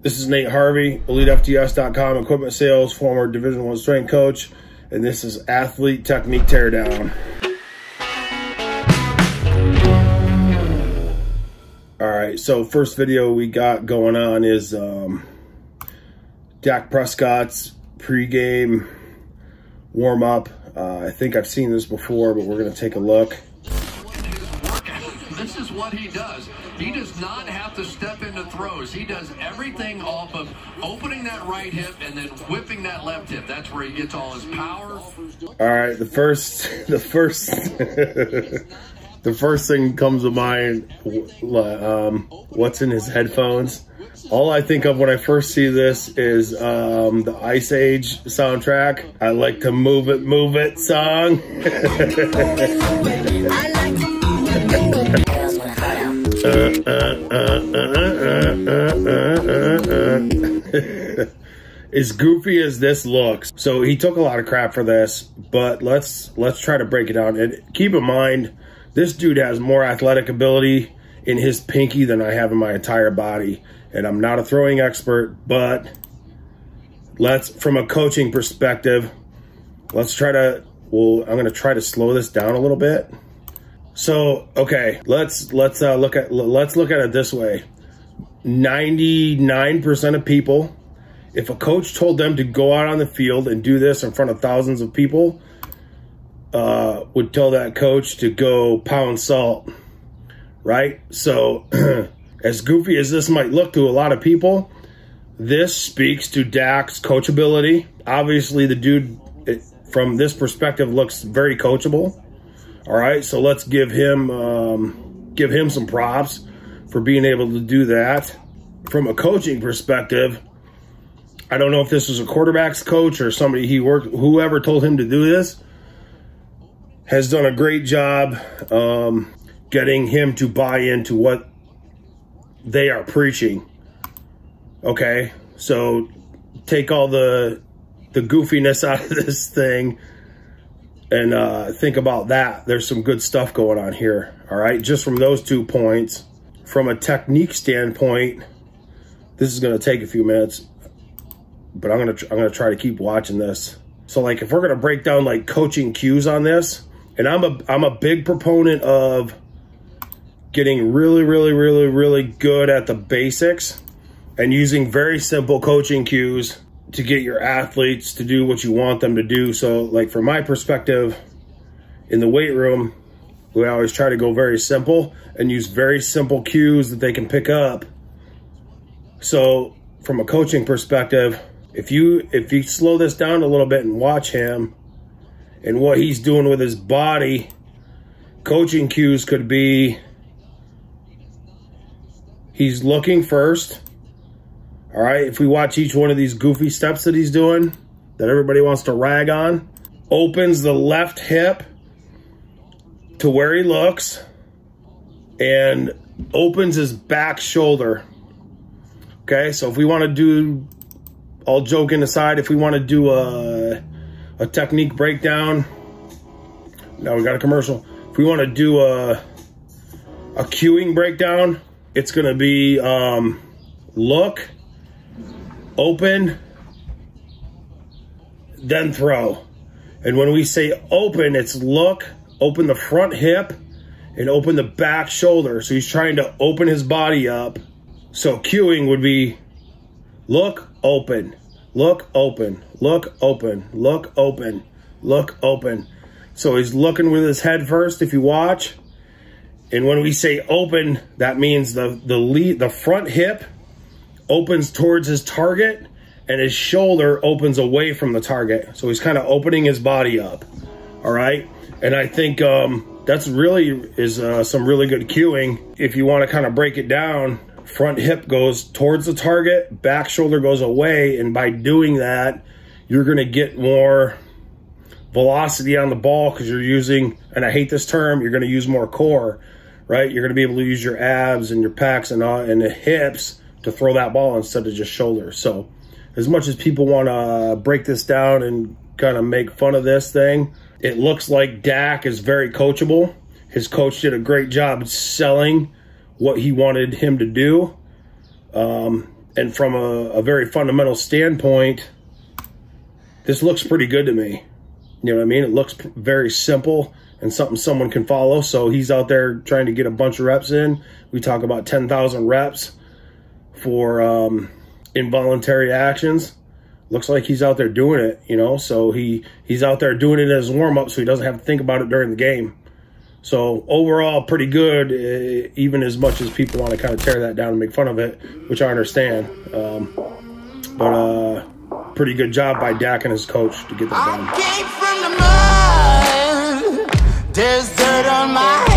This is Nate Harvey, EliteFTS.com, equipment sales, former Division I strength coach, and this is Athlete Technique Teardown. All right, so first video we got going on is Dak Prescott's pregame warm-up. I think I've seen this before, but we're going to take a look. This is what he does. He does not have to step into throws. He does everything off of opening that right hip and then whipping that left hip. That's where he gets all his power. All right, the first thing comes to mind, what's in his headphones. All I think of when I first see this is the Ice Age soundtrack. I like to move it song. As goofy as this looks, so he took a lot of crap for this, but let's try to break it down. And keep in mind, this dude has more athletic ability in his pinky than I have in my entire body. And I'm not a throwing expert, but from a coaching perspective, I'm gonna try to slow this down a little bit. So, okay, let's look at it this way. 99% of people, if a coach told them to go out on the field and do this in front of thousands of people, would tell that coach to go pound salt, right? So, as goofy as this might look to a lot of people, this speaks to Dak's coachability. Obviously, the dude, from this perspective, looks very coachable. All right, so let's give him some props for being able to do that. From a coaching perspective, I don't know if this was a quarterback's coach or somebody whoever told him to do this, has done a great job getting him to buy into what they are preaching. Okay, so take all the goofiness out of this thing and think about that. There's some good stuff going on here. All right, just from those 2 points. From a technique standpoint, this is going to take a few minutes, but I'm gonna try to keep watching this. So, like, if we're gonna break down like coaching cues on this, and I'm a big proponent of getting really good at the basics and using very simple coaching cues to get your athletes to do what you want them to do. So, like, from my perspective, in the weight room, we always try to go very simple and use very simple cues that they can pick up. So, from a coaching perspective, if you slow this down a little bit and watch him and what he's doing with his body, coaching cues could be he's looking first. All right, if we watch each one of these goofy steps that he's doing, that everybody wants to rag on, opens the left hip to where he looks and opens his back shoulder. Okay, so if we want to do, all joking aside, if we want to do a technique breakdown, now we got a commercial. If we want to do a cueing breakdown, it's going to be look, open, then throw. And when we say open, it's look, open the front hip, and open the back shoulder. So he's trying to open his body up. So cueing would be look, open, look, open, look, open, look, open, look, open. So he's looking with his head first, if you watch. And when we say open, that means the front hip opens towards his target and his shoulder opens away from the target. So he's kind of opening his body up. All right. And I think that's really some really good cueing. If you want to kind of break it down, front hip goes towards the target, back shoulder goes away. And by doing that, you're going to get more velocity on the ball because you're using, and I hate this term, you're going to use more core, right? You're going to be able to use your abs and your pecs and the hips to throw that ball instead of just shoulder. So as much as people want to break this down and kind of make fun of this thing, it looks like Dak is very coachable. His coach did a great job selling what he wanted him to do. And from a very fundamental standpoint, this looks pretty good to me. You know what I mean? It looks very simple and something someone can follow. So he's out there trying to get a bunch of reps in. We talk about 10,000 reps for involuntary actions. Looks like he's out there doing it, you know. So he's out there doing it as warm-up so he doesn't have to think about it during the game. So overall, pretty good, even as much as people want to kind of tear that down and make fun of it, which I understand. But pretty good job by Dak and his coach to get that done. I came from the mud. There's dirt on my head.